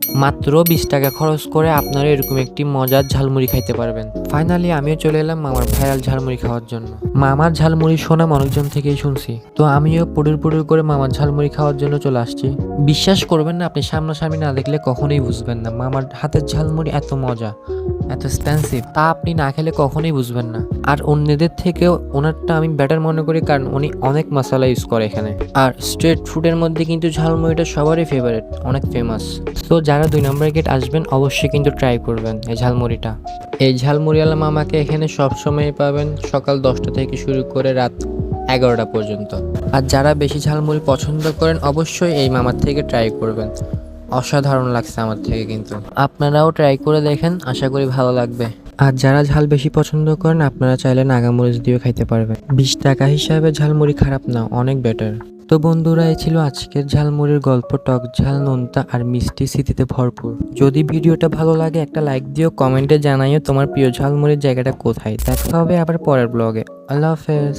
মাত্র 20 টাকা খরচ করে আপনারা এরকম একটি মজার ঝালমুড়ি খাইতে পারবেন। ফাইনালি আমিও চলে এলাম মামার ভাইরাল ঝালমুড়ি খাওয়ার জন্য। মামার ঝালমুড়ি সুনাম অনেকজন থেকেই শুনছি, তো আমিও পুডুর পুডুর করে মামার ঝালমুড়ি খাওয়ার জন্য চলে আসছি। বিশ্বাস করবেন না, আপনি সামনাসামনি না দেখলে কখনোই বুঝবেন না মামার হাতের ঝালমুড়ি এত মজা, এত এক্সপেন্সিভ, তা আপনি না খেলে কখনোই বুঝবেন না। আর অন্যদের থেকেও ওনারটা আমি বেটার মনে করি, কারণ উনি অনেক মশলা ইউজ করে এখানে। আর স্ট্রিট ফুডের মধ্যে কিন্তু ঝালমুড়িটা সবারই ফেভারিট, অনেক ফেমাস। তো যারা 2 নম্বর গেট আসবেন অবশ্যই কিন্তু ট্রাই করবেন এই ঝালমুড়িটা। এই ঝালমুড়িওয়ালা মামাকে এখানে সবসময় পাবেন সকাল 10টা থেকে শুরু করে রাত 11টা পর্যন্ত। আর যারা বেশি ঝালমুড়ি পছন্দ করেন অবশ্যই এই মামার থেকে ট্রাই করবেন। অসাধারণ লাগছে আমার থেকে, কিন্তু আপনারাও ট্রাই করে দেখেন, আশা করি ভালো লাগবে। আর যারা ঝাল বেশি পছন্দ করেন আপনারা চাইলে নাগামরিচ দিয়েও খাইতে পারবেন। 20 টাকা হিসাবে ঝালমুড়ি খারাপ না, অনেক বেটার। তো বন্ধুরা, এই ছিল আজকের ঝালমুড়ির গল্প। টক ঝাল, নোনতা আর মিষ্টি স্মৃতিতে ভরপুর। যদি ভিডিওটা ভালো লাগে একটা লাইক দিও, কমেন্টে জানাইও তোমার প্রিয় ঝালমুড়ির জায়গাটা কোথায়। দেখা হবে আবার পরের ব্লগে। আল্লাহ হাফেজ।